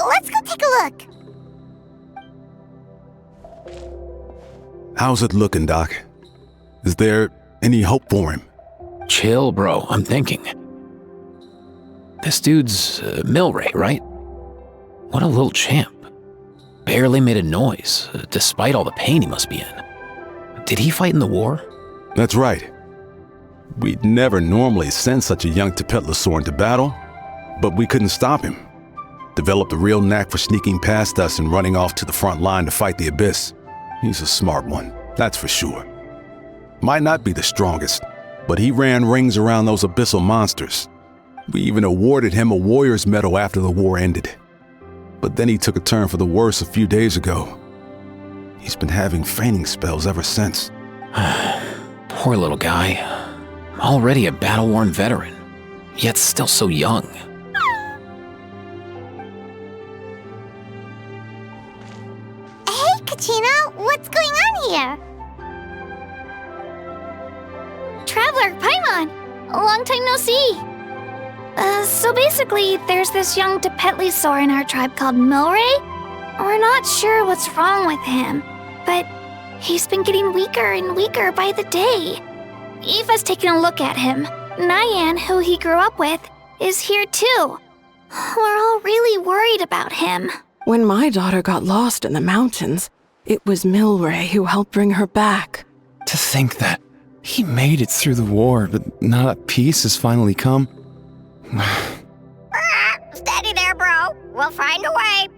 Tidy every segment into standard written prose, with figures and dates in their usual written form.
Let's go take a look. How's it looking, Doc? Is there any hope for him? Chill, bro. I'm thinking. This dude's Milray, right? What a little champ. Barely made a noise, despite all the pain he must be in. Did he fight in the war? That's right. We'd never normally send such a young Saurian into battle, but we couldn't stop him. Developed a real knack for sneaking past us and running off to the front line to fight the Abyss. He's a smart one, that's for sure. Might not be the strongest, but he ran rings around those abyssal monsters. We even awarded him a Warrior's Medal after the war ended. But then he took a turn for the worse a few days ago. He's been having fainting spells ever since. Poor little guy. Already a battle-worn veteran, yet still so young. Hey, Kachina, what's going on here? Traveler, Paimon, a long time no see. So basically, there's this young Saurian in our tribe called Milray. We're not sure what's wrong with him, but he's been getting weaker and weaker by the day. Aoife's taking a look at him. Nyan, who he grew up with, is here too. We're all really worried about him. When my daughter got lost in the mountains, it was Milray who helped bring her back. To think that he made it through the war, but now that peace has finally come. Steady there, bro. We'll find a way.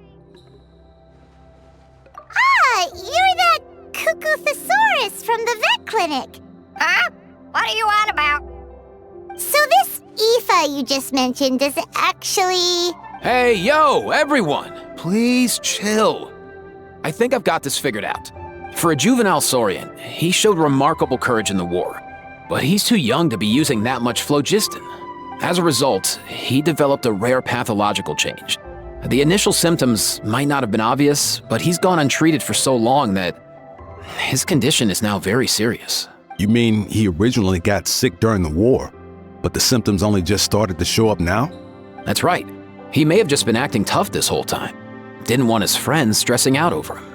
Ah, you're that cuckoo thesaurus from the vet clinic. Huh? What are you on about? So this Aoife you just mentioned is actually... Hey, yo, everyone! Please chill. I think I've got this figured out. For a juvenile Saurian, he showed remarkable courage in the war, but he's too young to be using that much phlogiston. As a result, he developed a rare pathological change. The initial symptoms might not have been obvious, but he's gone untreated for so long that his condition is now very serious. You mean he originally got sick during the war, but the symptoms only just started to show up now? That's right. He may have just been acting tough this whole time. Didn't want his friends stressing out over him.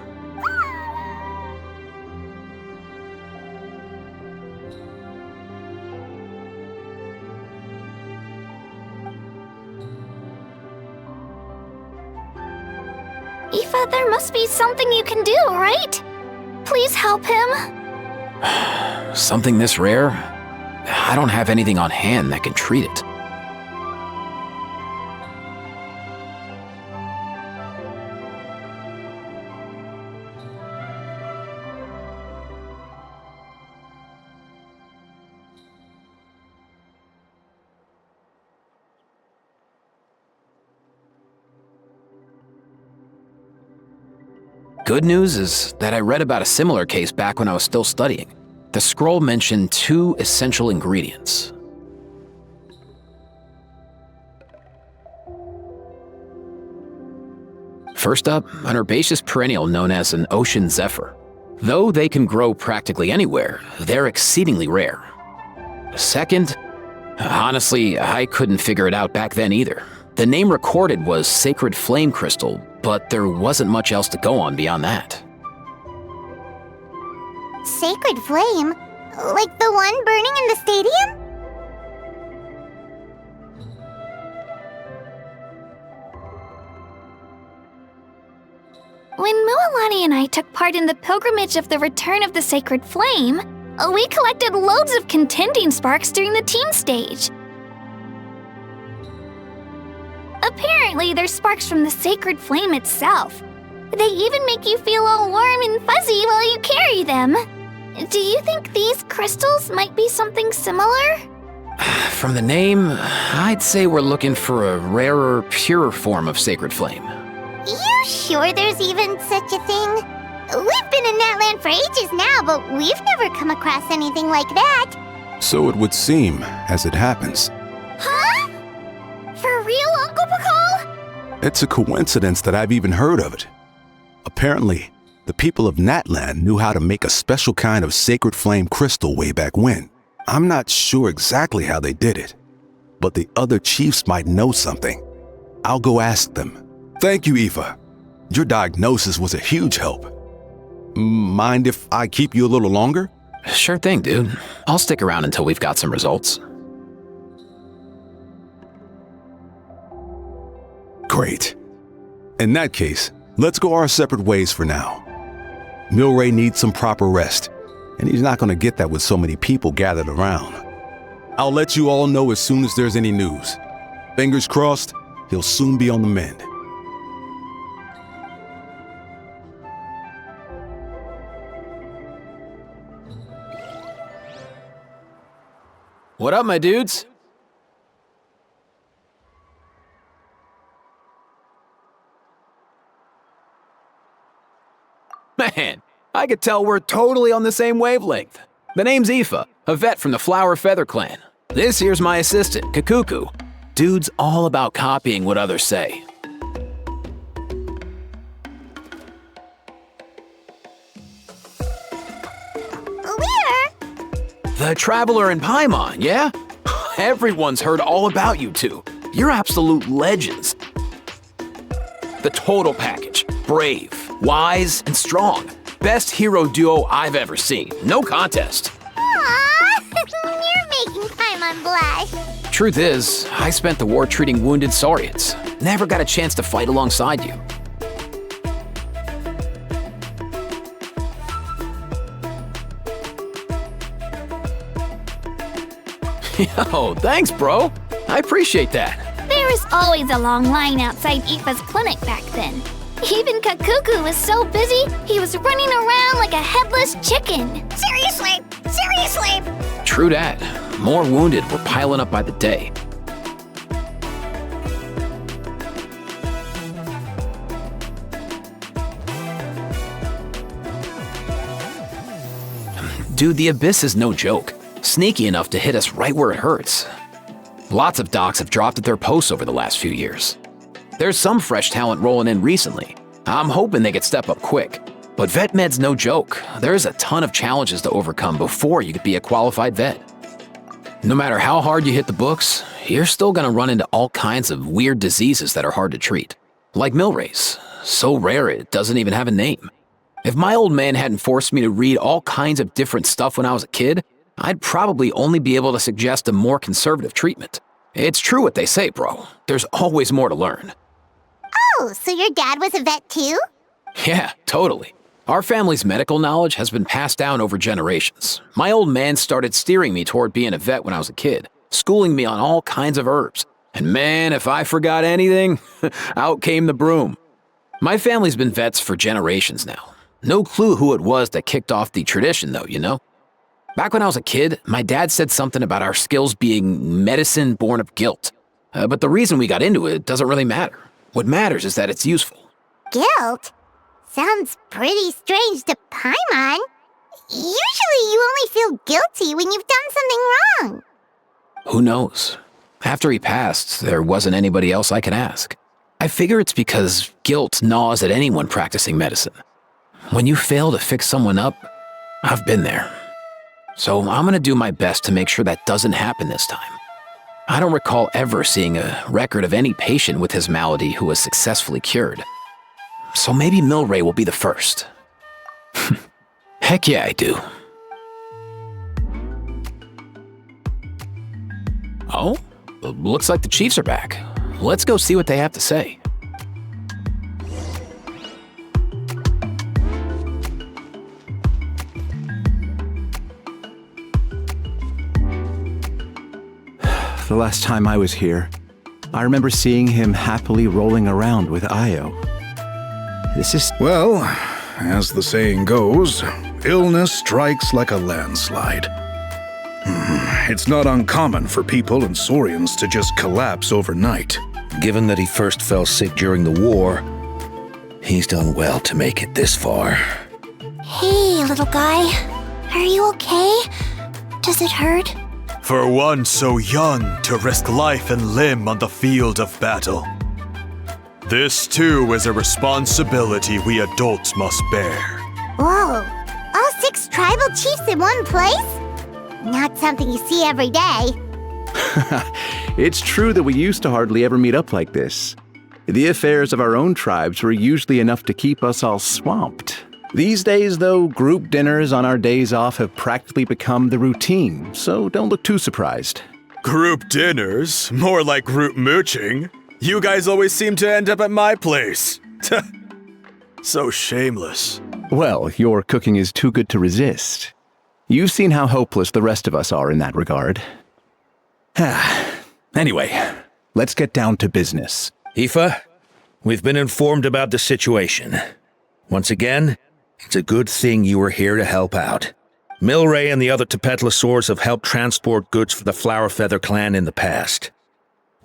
Aoife, there must be something you can do, right? Please help him. Something this rare? I don't have anything on hand that can treat it. Good news is that I read about a similar case back when I was still studying. The scroll mentioned 2 essential ingredients. First up, an herbaceous perennial known as an ocean zephyr. Though they can grow practically anywhere, they're exceedingly rare. Second, honestly, I couldn't figure it out back then either. The name recorded was Sacred Flame Crystal, but there wasn't much else to go on beyond that. Sacred flame? Like the one burning in the stadium? When Mualani and I took part in the pilgrimage of the Return of the Sacred Flame, we collected loads of contending sparks during the team stage. Apparently, they're sparks from the sacred flame itself. They even make you feel all warm and fuzzy while you carry them. Do you think these crystals might be something similar? From the name, I'd say we're looking for a rarer, purer form of sacred flame. You sure there's even such a thing? We've been in that land for ages now, but we've never come across anything like that. So it would seem, as it happens. Huh? For real, Uncle Pakal? It's a coincidence that I've even heard of it. Apparently, the people of Natland knew how to make a special kind of sacred flame crystal way back when. I'm not sure exactly how they did it, but the other chiefs might know something. I'll go ask them. Thank you, Aoife. Your diagnosis was a huge help. Mind if I keep you a little longer? Sure thing, dude. I'll stick around until we've got some results. Great. In that case, let's go our separate ways for now. Milray needs some proper rest, and he's not going to get that with so many people gathered around. I'll let you all know as soon as there's any news. Fingers crossed, he'll soon be on the mend. What up, my dudes? Man, I could tell we're totally on the same wavelength. The name's Aoife, a vet from the Flower Feather clan. This here's my assistant, Kakuku. Dude's all about copying what others say. The Traveler in Paimon, yeah? Everyone's heard all about you two. You're absolute legends. The total package. Brave, wise, and strong. Best hero duo I've ever seen. No contest. Aww, you're making Paimon blush. Truth is, I spent the war treating wounded Saurians. Never got a chance to fight alongside you. Yo, thanks, bro. I appreciate that. There was always a long line outside Aoife's clinic back then. Even Kakuku was so busy, he was running around like a headless chicken. Seriously? True dat. More wounded were piling up by the day. Dude, the Abyss is no joke. Sneaky enough to hit us right where it hurts. Lots of docs have dropped at their posts over the last few years. There's some fresh talent rolling in recently. I'm hoping they could step up quick. But vet med's no joke. There's a ton of challenges to overcome before you could be a qualified vet. No matter how hard you hit the books, you're still gonna run into all kinds of weird diseases that are hard to treat. Like Milray's. So rare it doesn't even have a name. If my old man hadn't forced me to read all kinds of different stuff when I was a kid, I'd probably only be able to suggest a more conservative treatment. It's true what they say, bro. There's always more to learn. Oh, so your dad was a vet too? Yeah, totally. Our family's medical knowledge has been passed down over generations. My old man started steering me toward being a vet when I was a kid, schooling me on all kinds of herbs. And man, if I forgot anything, out came the broom. My family's been vets for generations now. No clue who it was that kicked off the tradition though, you know? Back when I was a kid, my dad said something about our skills being medicine born of guilt. But the reason we got into it doesn't really matter. What matters is that it's useful. Guilt? Sounds pretty strange to Paimon. Usually you only feel guilty when you've done something wrong. Who knows? After he passed, there wasn't anybody else I could ask. I figure it's because guilt gnaws at anyone practicing medicine. When you fail to fix someone up, I've been there. So I'm gonna do my best to make sure that doesn't happen this time. I don't recall ever seeing a record of any patient with his malady who was successfully cured. So maybe Milray will be the first. Heck yeah, I do. Oh, looks like the Chiefs are back. Let's go see what they have to say. The last time I was here, I remember seeing him happily rolling around with Io. This is... Well, as the saying goes, illness strikes like a landslide. It's not uncommon for people and Saurians to just collapse overnight. Given that he first fell sick during the war, he's done well to make it this far. Hey, little guy. Are you okay? Does it hurt? For one so young to risk life and limb on the field of battle. This too is a responsibility we adults must bear. Whoa, all 6 tribal chiefs in one place? Not something you see every day. It's true that we used to hardly ever meet up like this. The affairs of our own tribes were usually enough to keep us all swamped. These days, though, group dinners on our days off have practically become the routine, so don't look too surprised. Group dinners? More like group mooching. You guys always seem to end up at my place. So shameless. Well, your cooking is too good to resist. You've seen how hopeless the rest of us are in that regard. Anyway, let's get down to business. Aoife, we've been informed about the situation. Once again, it's a good thing you were here to help out. Milray and the other Tepetlosaurs have helped transport goods for the Flowerfeather clan in the past.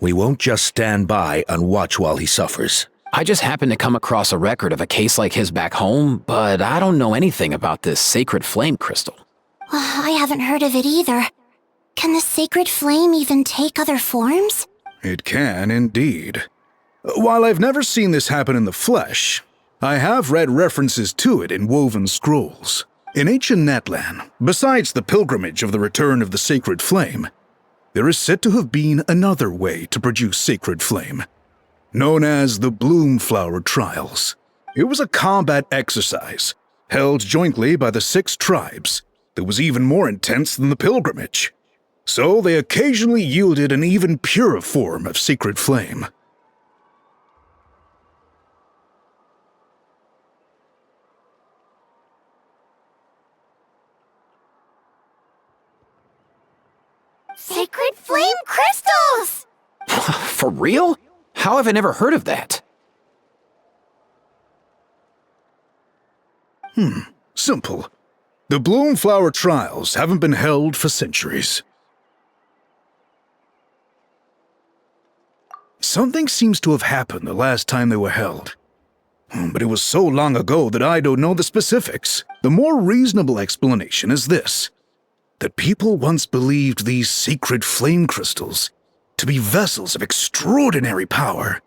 We won't just stand by and watch while he suffers. I just happened to come across a record of a case like his back home, but I don't know anything about this sacred flame crystal. I haven't heard of it either. Can the sacred flame even take other forms? It can indeed. While I've never seen this happen in the flesh, I have read references to it in woven scrolls. In ancient Natlan, besides the pilgrimage of the return of the sacred flame, there is said to have been another way to produce sacred flame, known as the Bloomflower Trials. It was a combat exercise, held jointly by the 6 tribes, that was even more intense than the pilgrimage. So they occasionally yielded an even purer form of sacred flame. Sacred flame crystals! For real? How have I never heard of that? Simple. The Bloomflower Trials haven't been held for centuries. Something seems to have happened the last time they were held. But it was so long ago that I don't know the specifics. The more reasonable explanation is this: that people once believed these sacred flame crystals to be vessels of extraordinary power,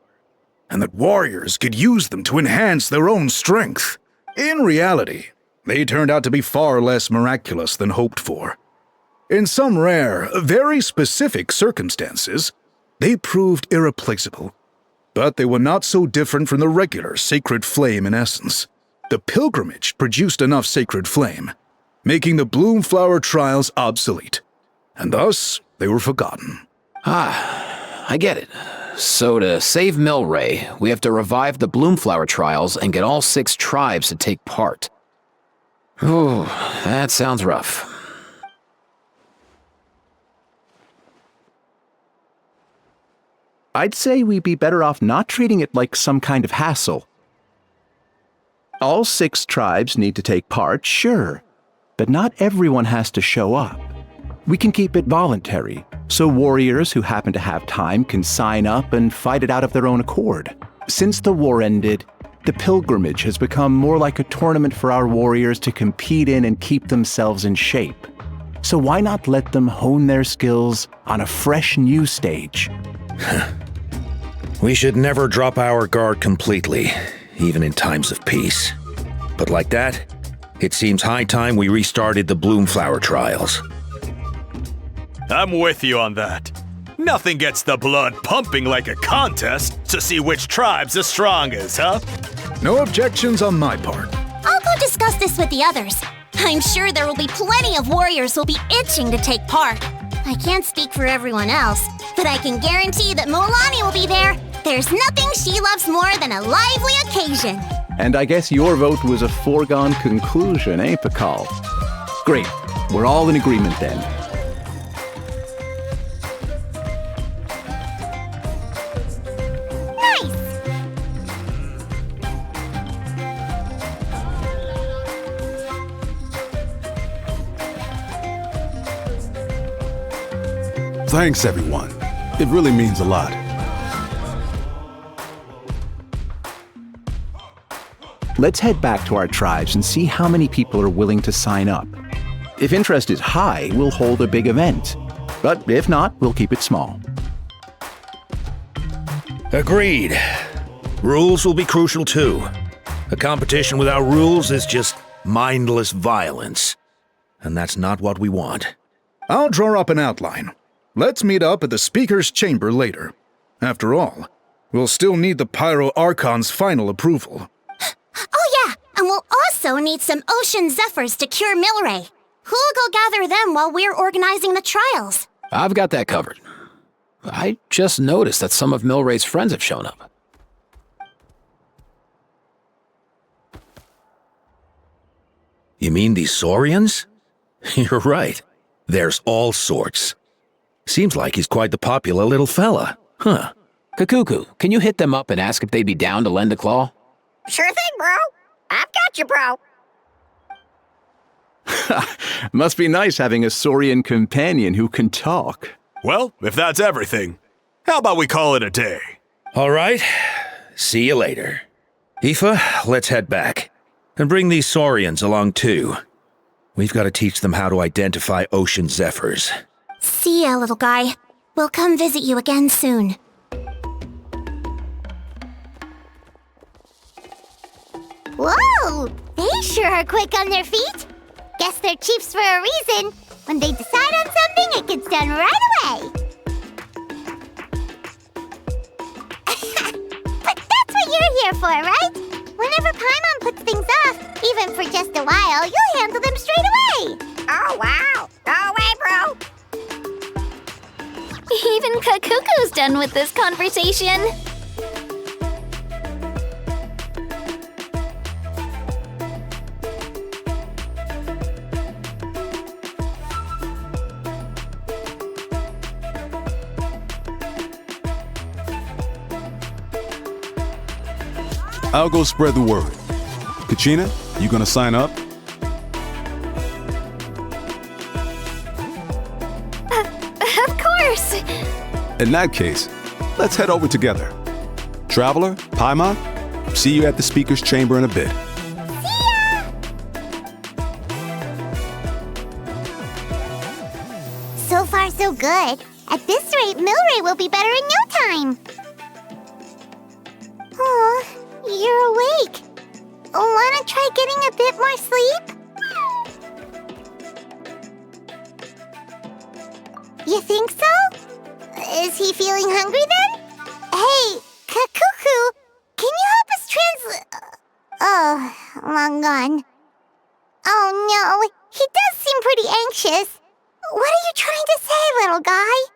and that warriors could use them to enhance their own strength. In reality, they turned out to be far less miraculous than hoped for. In some rare, very specific circumstances, they proved irreplaceable. But they were not so different from the regular sacred flame in essence. The pilgrimage produced enough sacred flame, making the Bloomflower Trials obsolete, and thus they were forgotten. I get it. So to save Milray, we have to revive the Bloomflower Trials and get all 6 tribes to take part. Ooh, that sounds rough. I'd say we'd be better off not treating it like some kind of hassle. All 6 tribes need to take part, sure, but not everyone has to show up. We can keep it voluntary, so warriors who happen to have time can sign up and fight it out of their own accord. Since the war ended, the pilgrimage has become more like a tournament for our warriors to compete in and keep themselves in shape. So why not let them hone their skills on a fresh new stage? We should never drop our guard completely, even in times of peace. But like that, it seems high time we restarted the Bloomflower Trials. I'm with you on that. Nothing gets the blood pumping like a contest to see which tribe's the strongest, huh? No objections on my part. I'll go discuss this with the others. I'm sure there will be plenty of warriors who'll be itching to take part. I can't speak for everyone else, but I can guarantee that Molani will be there. There's nothing she loves more than a lively occasion. And I guess your vote was a foregone conclusion, eh, Pakal? Great. We're all in agreement then. Thanks, everyone. It really means a lot. Let's head back to our tribes and see how many people are willing to sign up. If interest is high, we'll hold a big event. But if not, we'll keep it small. Agreed. Rules will be crucial too. A competition without rules is just mindless violence. And that's not what we want. I'll draw up an outline. Let's meet up at the Speaker's Chamber later. After all, We'll still need the Pyro Archon's final approval. Oh yeah, and we'll also need some Ocean Zephyrs to cure Milray. Who'll go gather them while we're organizing the trials? I've got that covered. I just noticed that some of Milray's friends have shown up. You mean these Saurians? You're right. There's all sorts. Seems like he's quite the popular little fella. Huh. Kakuku, can you hit them up and ask if they'd be down to lend a claw? Sure thing, bro. I've got you, bro. Must be nice having a Saurian companion who can talk. Well, if that's everything, how about we call it a day? All right. See you later. Aoife, let's head back. And bring these Saurians along too. We've got to teach them how to identify Ocean Zephyrs. See ya, little guy. We'll come visit you again soon. Whoa! They sure are quick on their feet. Guess they're chiefs for a reason. When they decide on something, it gets done right away. But that's what you're here for, right? Whenever Paimon puts things off, even for just a while, you'll handle them straight away. Oh, wow. No way, bro. Even Kakuku's done with this conversation. I'll go spread the word. Kachina, you gonna sign up? Of course. In that case, let's head over together. Traveler, Paimon, see you at the speaker's chamber in a bit. So far, so good. At this rate, Milray will be better in no time. Aw, you're awake. Wanna try getting a bit more sleep? You think so? Is he feeling hungry then? Hey, Kakuku, can you help us Oh, long gone. Oh no, he does seem pretty anxious. What are you trying to say, little guy?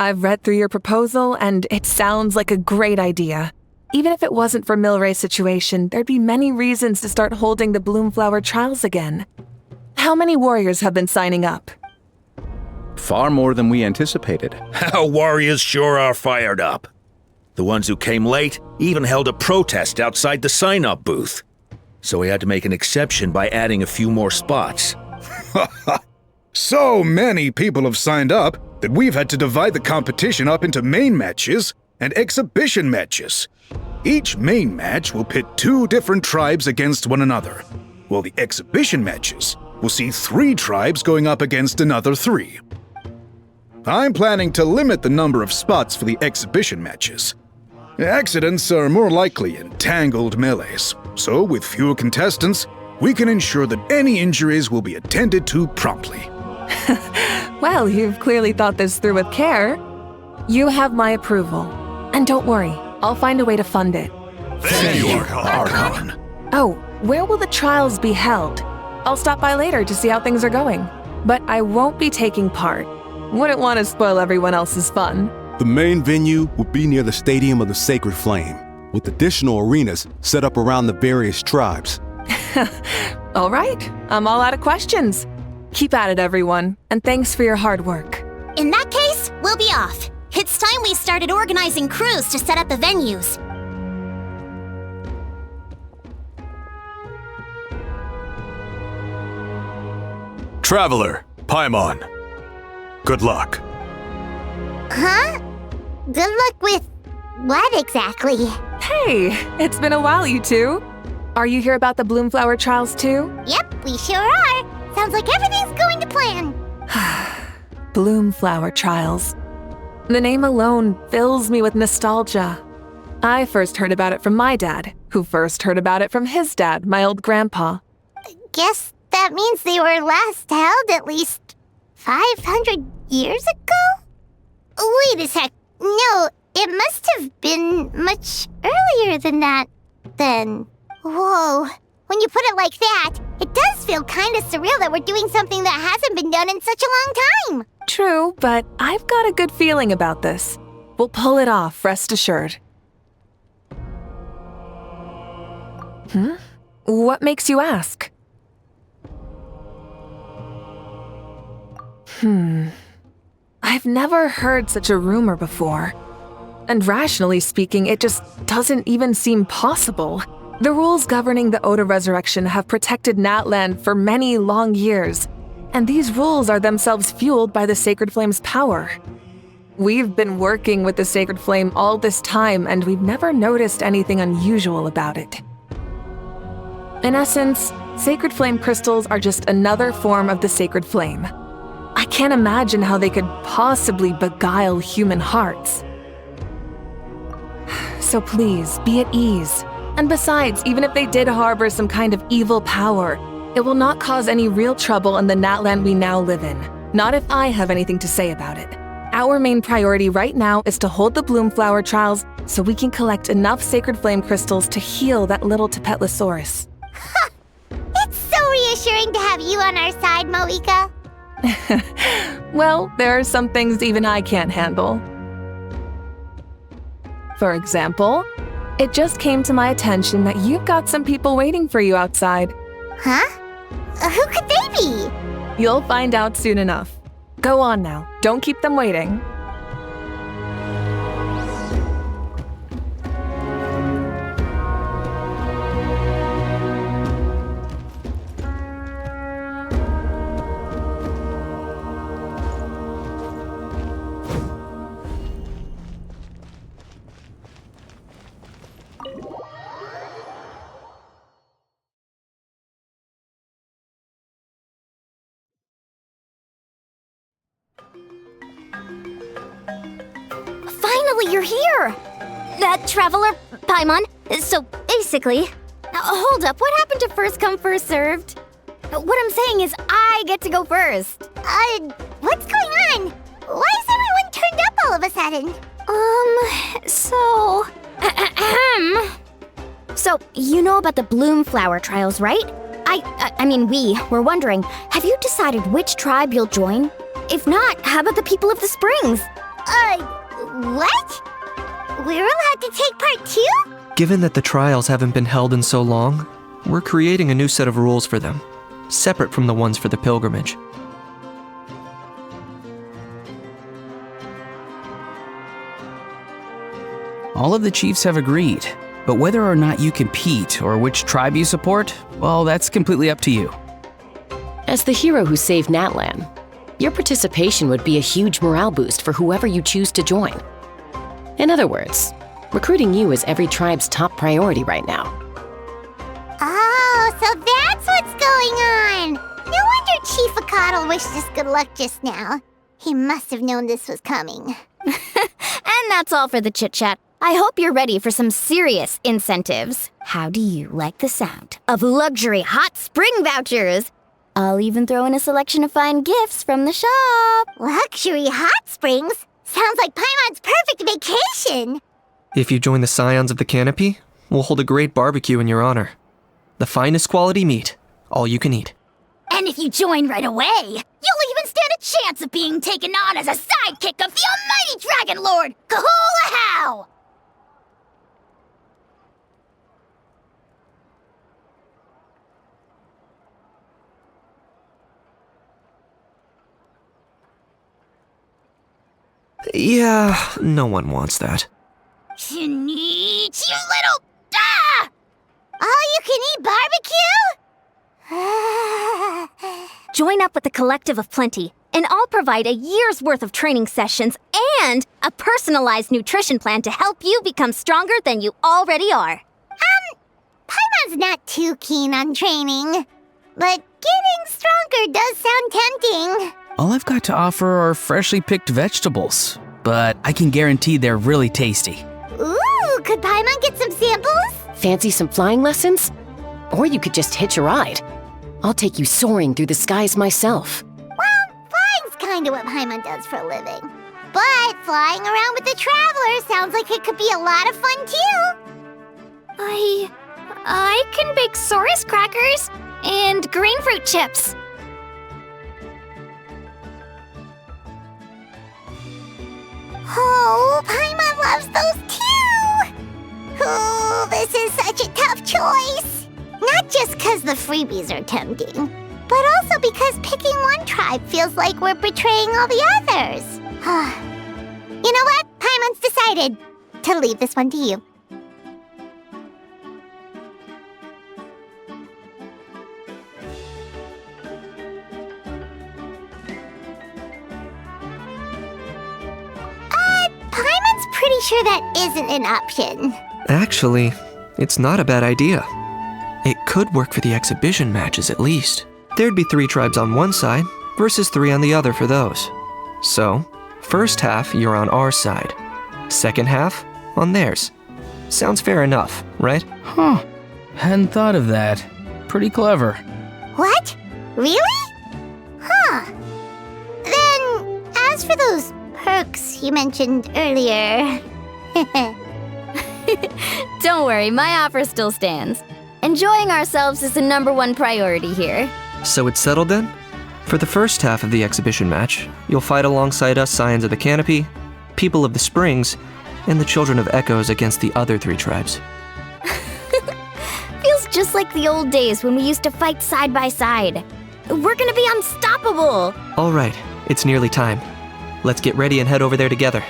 I've read through your proposal, and it sounds like a great idea. Even if it wasn't for Milray's situation, there'd be many reasons to start holding the Bloomflower trials again. How many warriors have been signing up? Far more than we anticipated. Our warriors sure are fired up. The ones who came late even held a protest outside the sign-up booth. So we had to make an exception by adding a few more spots. So many people have signed up that we've had to divide the competition up into main matches and exhibition matches. Each main match will pit 2 different tribes against one another, while the exhibition matches will see 3 tribes going up against another 3. I'm planning to limit the number of spots for the exhibition matches. Accidents are more likely in tangled melees, so with fewer contestants, we can ensure that any injuries will be attended to promptly. Well, you've clearly thought this through with care. You have my approval. And don't worry, I'll find a way to fund it. Thank you, Archon. Oh, where will the trials be held? I'll stop by later to see how things are going. But I won't be taking part. Wouldn't want to spoil everyone else's fun. The main venue will be near the Stadium of the Sacred Flame, with additional arenas set up around the various tribes. All right, I'm all out of questions. Keep at it, everyone, and thanks for your hard work. In that case, we'll be off. It's time we started organizing crews to set up the venues. Traveler, Paimon. Good luck. Huh? Good luck with what exactly? Hey, it's been a while, you two. Are you here about the Bloomflower trials too? Yep, we sure are. Sounds like everything's going to plan. Bloomflower trials. The name alone fills me with nostalgia. I first heard about it from my dad, who first heard about it from his dad, my old grandpa. Guess that means they were last held at least 500 years ago? Wait a sec. No, it must have been much earlier than that, then. Whoa. When you put it like that, it does feel kind of surreal that we're doing something that hasn't been done in such a long time. True, but I've got a good feeling about this. We'll pull it off, rest assured. What makes you ask? I've never heard such a rumor before. And rationally speaking, it just doesn't even seem possible. The rules governing the Oda resurrection have protected Natland for many long years, and these rules are themselves fueled by the Sacred Flame's power. We've been working with the Sacred Flame all this time, and we've never noticed anything unusual about it. In essence, Sacred Flame crystals are just another form of the Sacred Flame. I can't imagine how they could possibly beguile human hearts. So please, be at ease. And besides, even if they did harbor some kind of evil power, it will not cause any real trouble in the Natland we now live in. Not if I have anything to say about it. Our main priority right now is to hold the Bloomflower trials so we can collect enough Sacred Flame crystals to heal that little Tapetlosaurus. It's so reassuring to have you on our side, Moika. Well, there are some things even I can't handle. For example, it just came to my attention that you've got some people waiting for you outside. Huh? Who could they be? You'll find out soon enough. Go on now, don't keep them waiting. Finally, you're here! Traveler, Paimon. So, basically... hold up, what happened to first come, first served? What I'm saying is I get to go first. What's going on? Why is everyone turned up all of a sudden? So, you know about the Bloomflower trials, right? I mean, we were wondering, have you decided which tribe you'll join? If not, how about the people of the Springs? What? We're allowed to take part too? Given that the trials haven't been held in so long, we're creating a new set of rules for them, separate from the ones for the pilgrimage. All of the chiefs have agreed, but whether or not you compete or which tribe you support, well, that's completely up to you. As the hero who saved Natlan, your participation would be a huge morale boost for whoever you choose to join. In other words, recruiting you is every tribe's top priority right now. Oh, so that's what's going on. No wonder Chief Akatl wished us good luck just now. He must have known this was coming. And that's all for the chit-chat. I hope you're ready for some serious incentives. How do you like the sound of luxury hot spring vouchers? I'll even throw in a selection of fine gifts from the shop. Luxury hot springs? Sounds like Paimon's perfect vacation. If you join the Scions of the Canopy, we'll hold a great barbecue in your honor. The finest quality meat, all you can eat. And if you join right away, you'll even stand a chance of being taken on as a sidekick of the almighty Dragon Lord, Kahula-How! Yeah, no one wants that. You little... Ah! All-you-can-eat barbecue? Join up with the Collective of Plenty, and I'll provide a year's worth of training sessions and a personalized nutrition plan to help you become stronger than you already are. Paimon's not too keen on training, but getting stronger does sound tempting. All I've got to offer are freshly picked vegetables, but I can guarantee they're really tasty. Ooh, could Paimon get some samples? Fancy some flying lessons? Or you could just hitch a ride. I'll take you soaring through the skies myself. Well, flying's kinda what Paimon does for a living. But flying around with the Traveler sounds like it could be a lot of fun too. I can bake Saurus crackers and green fruit chips. Oh, Paimon loves those too! Oh, this is such a tough choice. Not just because the freebies are tempting, but also because picking one tribe feels like we're betraying all the others. You know what? Paimon's decided to leave this one to you. Paimon's pretty sure that isn't an option. Actually, it's not a bad idea. It could work for the exhibition matches at least. There'd be 3 tribes on one side versus 3 on the other for those. So, first half you're on our side. Second half on theirs. Sounds fair enough, right? Huh. Hadn't thought of that. Pretty clever. What? Really? Huh. Then, as for those perks you mentioned earlier... Don't worry, my offer still stands. Enjoying ourselves is the #1 priority here. So it's settled then? For the first half of the exhibition match, you'll fight alongside us Scions of the Canopy, People of the Springs, and the Children of Echoes against the other 3 tribes. Feels just like the old days when we used to fight side by side. We're gonna be unstoppable! All right, it's nearly time. Let's get ready and head over there together.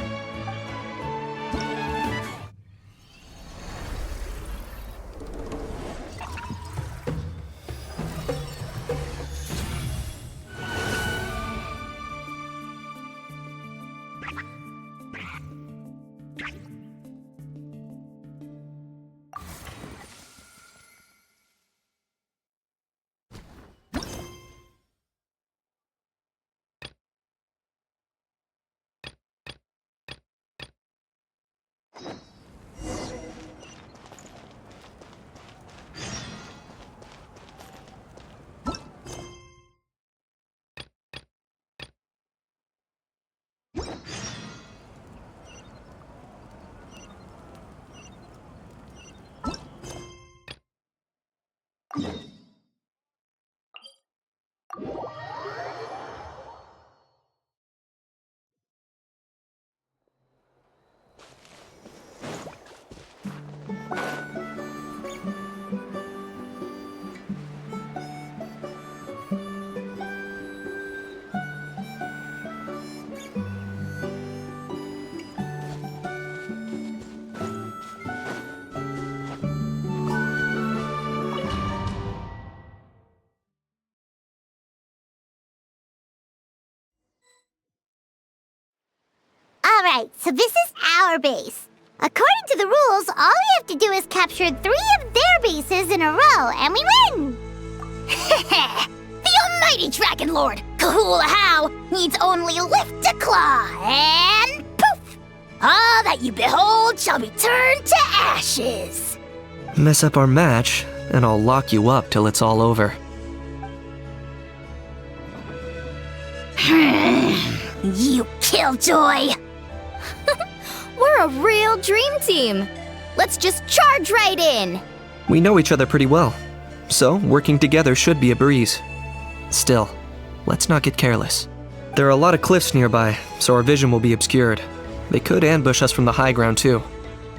Alright, so this is our base. According to the rules, all we have to do is capture 3 of their bases in a row, and we win! The almighty Dragon Lord, Kahula How, needs only lift a claw, and poof! All that you behold shall be turned to ashes. Mess up our match, and I'll lock you up till it's all over. You killjoy! We're a real dream team. Let's just charge right in. We know each other pretty well, so working together should be a breeze. Still, let's not get careless. There are a lot of cliffs nearby, so our vision will be obscured. They could ambush us from the high ground too.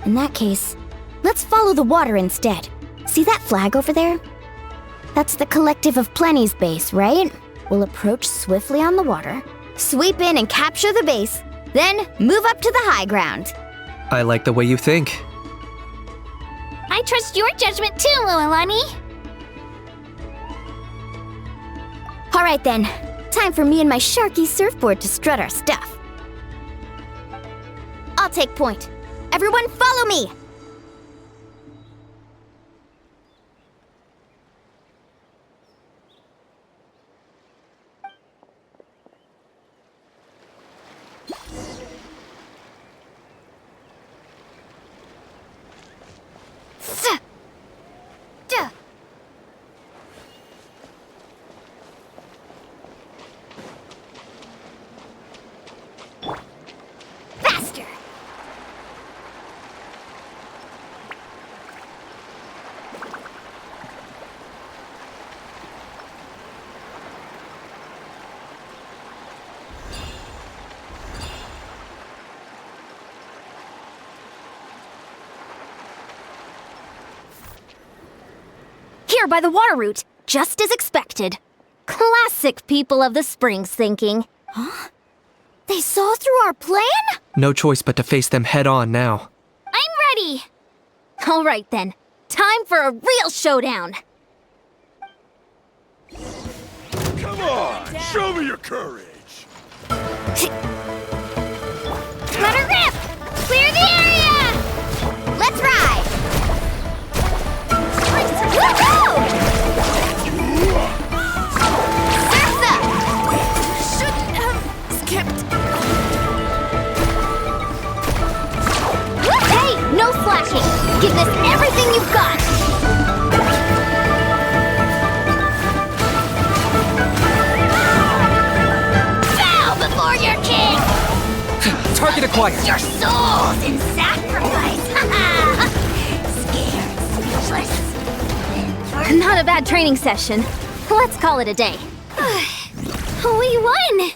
In that case, let's follow the water instead. See that flag over there? That's the Collective of Plenty's base, right? We'll approach swiftly on the water, sweep in and capture the base, then move up to the high ground. I like the way you think. I trust your judgment too, Lualani. All right then, time for me and my Sharky surfboard to strut our stuff. I'll take point. Everyone follow me! Faster! Here by the water route, just as expected. Classic people of the Springs thinking. Huh? They saw through our plan? No choice but to face them head on now. I'm ready! All right then, time for a real showdown! Come on, show me your courage. Let her rip! Clear the area! Let's ride! Woohoo! Surf's up! Shouldn't have skipped. Hey, no flashing! Give this everything you've got! Bow before your king! Target acquired. Your souls in sacrifice! Scared, speechless. Not a bad training session. Let's call it a day. We won!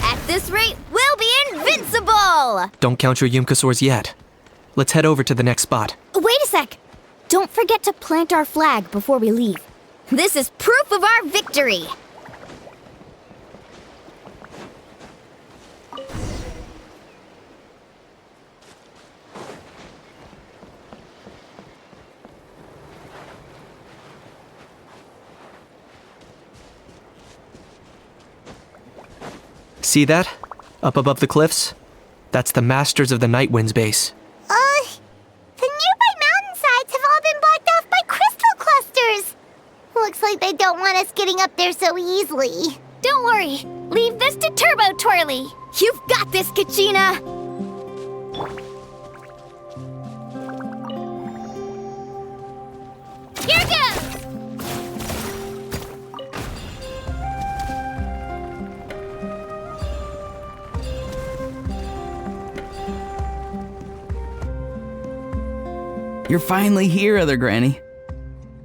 At this rate, we'll be invincible! Don't count your Yumkasaurs yet. Let's head over to the next spot. Wait a sec! Don't forget to plant our flag before we leave. This is proof of our victory! See that? Up above the cliffs? That's the Masters of the Night Wind's base. The nearby mountainsides have all been blocked off by crystal clusters. Looks like they don't want us getting up there so easily. Don't worry, leave this to Turbo Twirly. You've got this, Kachina! Here goes! You're finally here, Other Granny.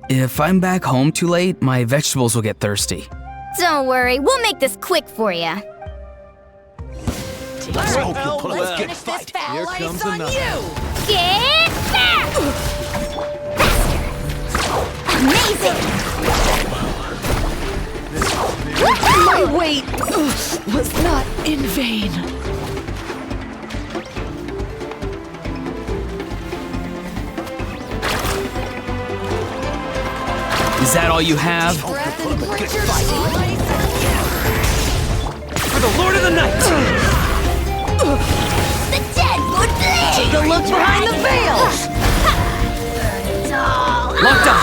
If I'm back home too late, my vegetables will get thirsty. Don't worry, we'll make this quick for you. Let's get fight. Here comes another. Get back! Amazing! My wait was not in vain. Is that all you have? For the Lord of the Night! look behind the veil! Locked up!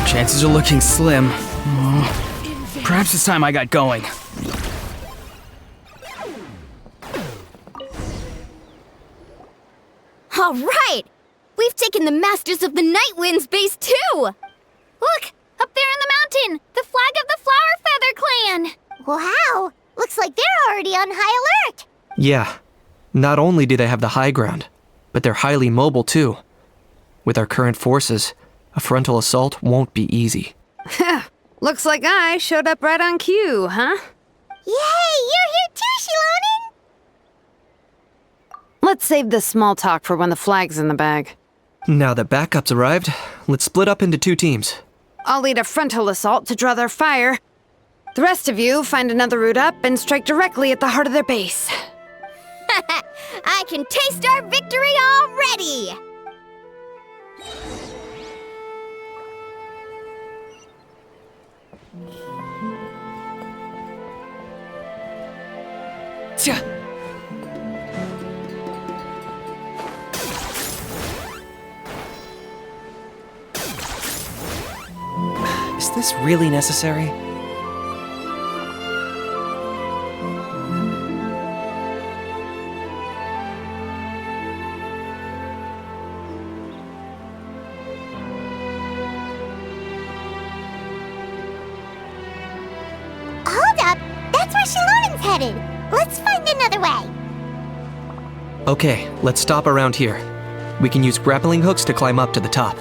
Chances are looking slim. Perhaps it's time I got going. All right! We've taken the Masters of the Night Wind's base too! Look! Up there in the mountain! The flag of the Flower Feather Clan! Wow! Looks like they're already on high alert! Yeah. Not only do they have the high ground, but they're highly mobile too. With our current forces, a frontal assault won't be easy. Looks like I showed up right on cue, huh? Yay! You're here too, Shilonen! Let's save this small talk for when the flag's in the bag. Now that backup's arrived, let's split up into 2 teams. I'll lead a frontal assault to draw their fire. The rest of you find another route up and strike directly at the heart of their base. I can taste our victory already! Is this really necessary? Hold up! That's where Shilonen's headed! Let's find another way! Okay, let's stop around here. We can use grappling hooks to climb up to the top.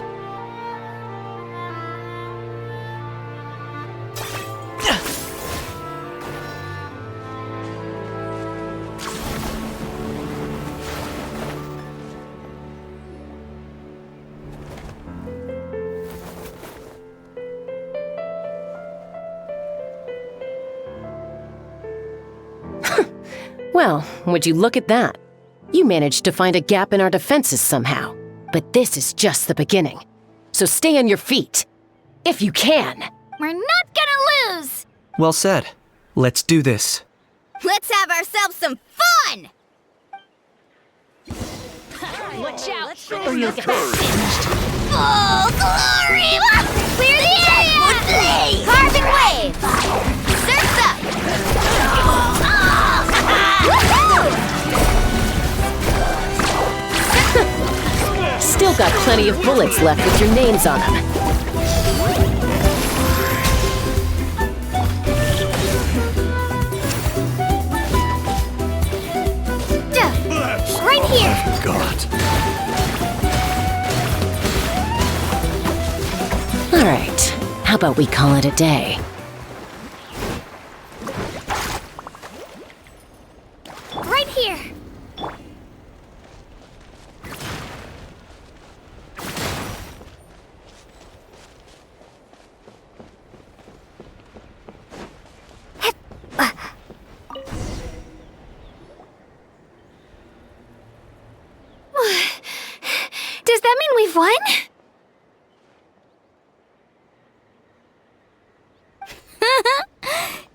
Well, would you look at that? You managed to find a gap in our defenses somehow. But this is just the beginning. So stay on your feet. If you can. We're not gonna lose! Well said. Let's do this. Let's have ourselves some fun! Watch out, or you'll get singed. Full glory! Clear the area! Carbon wave! Surf's up! Still got plenty of bullets left with your names on them. Right here! God. All right, how about we call it a day? Right here! Does that mean we've won?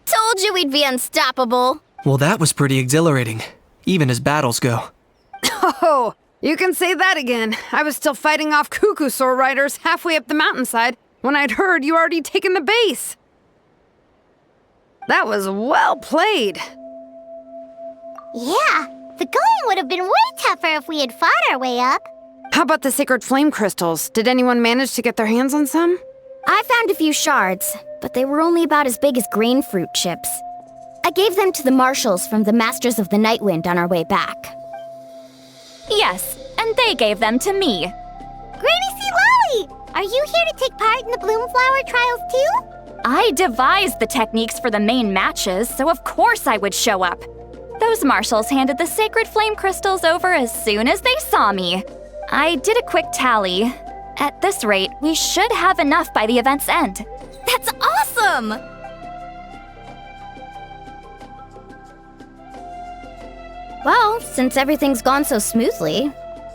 Told you we'd be unstoppable. Well, that was pretty exhilarating, even as battles go. Oh, you can say that again. I was still fighting off Cuckoosaur riders halfway up the mountainside when I'd heard you already taken the base. That was well played. Yeah, the going would have been way tougher if we had fought our way up. How about the sacred flame crystals? Did anyone manage to get their hands on some? I found a few shards, but they were only about as big as grain fruit chips. I gave them to the marshals from the Masters of the Night Wind on our way back. Yes, and they gave them to me. Granny C. Lolly! Are you here to take part in the Bloom Flower trials too? I devised the techniques for the main matches, so of course I would show up. Those marshals handed the sacred flame crystals over as soon as they saw me. I did a quick tally. At this rate, we should have enough by the event's end. That's awesome! Well, since everything's gone so smoothly,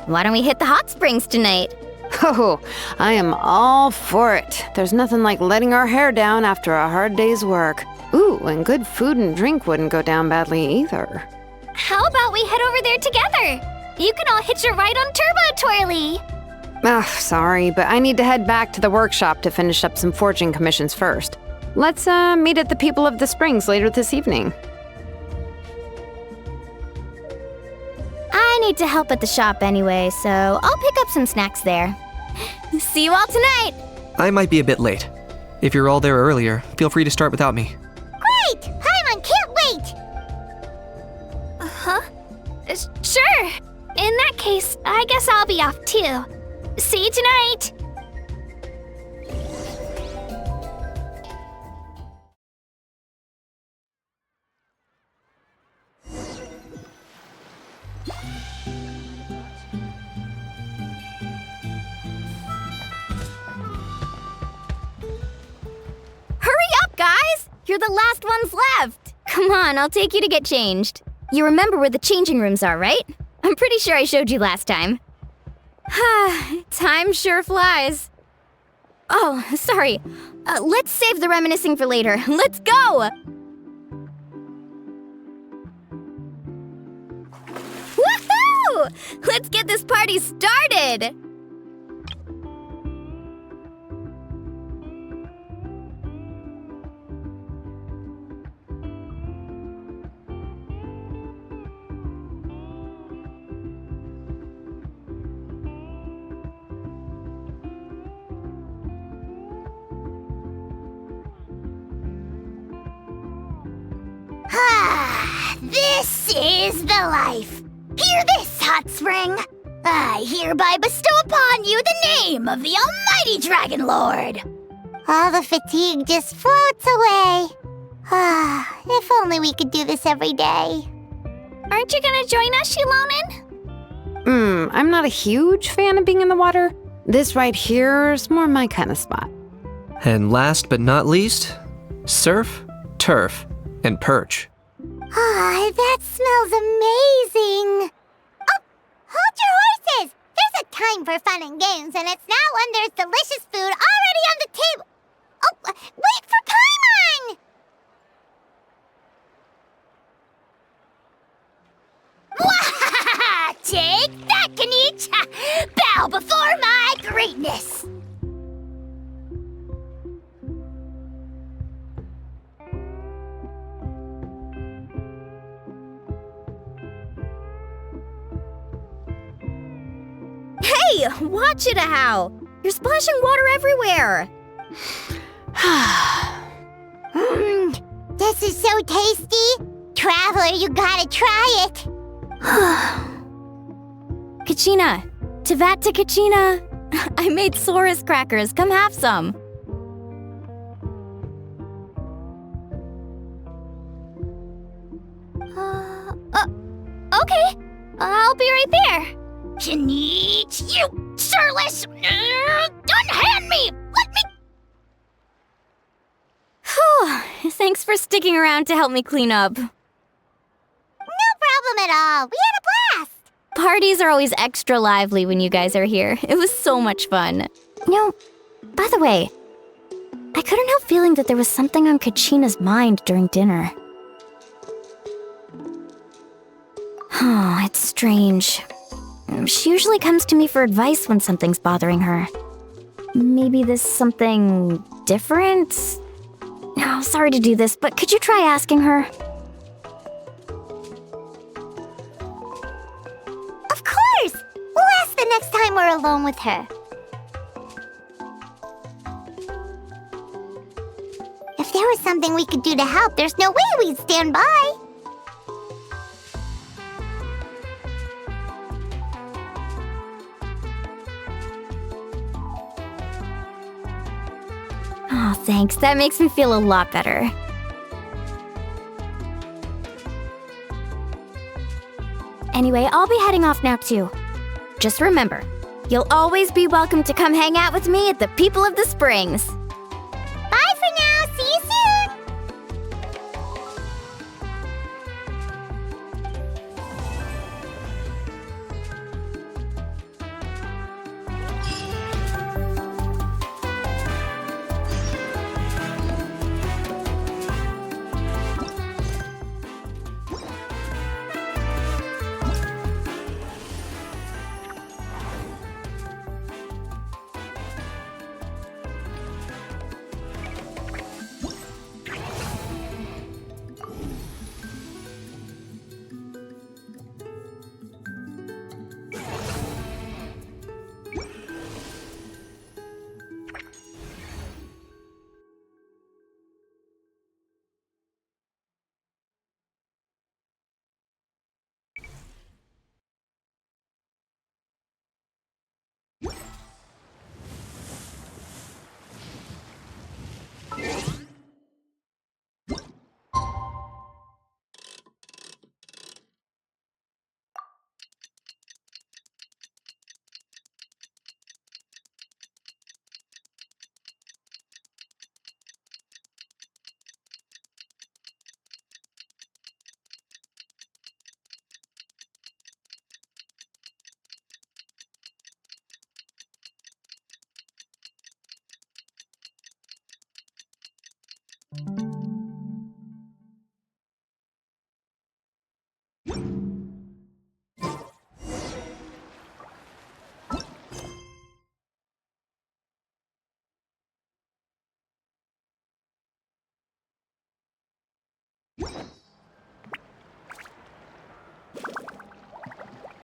why don't we hit the hot springs tonight? Oh, I am all for it. There's nothing like letting our hair down after a hard day's work. Ooh, and good food and drink wouldn't go down badly either. How about we head over there together? You can all hitch a ride on Turbo Twirly. Ugh, sorry, but I need to head back to the workshop to finish up some forging commissions first. Let's meet at the People of the Springs later this evening. I need to help at the shop anyway, so I'll pick up some snacks there. See you all tonight! I might be a bit late. If you're all there earlier, feel free to start without me. Great! Paimon can't wait! Huh? Sure. In that case, I guess I'll be off too. See you tonight! Hurry up, guys! You're the last ones left! Come on, I'll take you to get changed. You remember where the changing rooms are, right? I'm pretty sure I showed you last time. Time sure flies. Oh, sorry. Let's save the reminiscing for later. Let's go! Woohoo! Let's get this party started! This is the life. Hear this, Hot Spring. I hereby bestow upon you the name of the Almighty Dragon Lord. All the fatigue just floats away. If only we could do this every day. Aren't you gonna join us, Shilonen? I'm not a huge fan of being in the water. This right here is more my kind of spot. And last but not least, surf, turf, and perch. That smells amazing. Oh, hold your horses. There's a time for fun and games, and it's now when there's delicious food already on the table. Oh, wait for Paimon! Wahahaha! Take that, Kanich! Bow before my greatness! Hey, watch it, How! You're splashing water everywhere! This is so tasty. Traveler, you gotta try it. Kachina! Tevat to Kachina! I made Saurus crackers. Come have some. Okay. I'll be right there. Kanich, you surless! Unhand me! Let me... Whew. Thanks for sticking around to help me clean up. No problem at all. We had a blast. Parties are always extra lively when you guys are here. It was so much fun. You know, by the way, I couldn't help feeling that there was something on Kachina's mind during dinner. Oh, it's strange. She usually comes to me for advice when something's bothering her. Maybe this something different? No, sorry to do this, but could you try asking her? Of course! We'll ask the next time we're alone with her. If there was something we could do to help, there's no way we'd stand by. Oh, thanks. That makes me feel a lot better. Anyway, I'll be heading off now too. Just remember, you'll always be welcome to come hang out with me at the People of the Springs. Bye for now. See you soon. You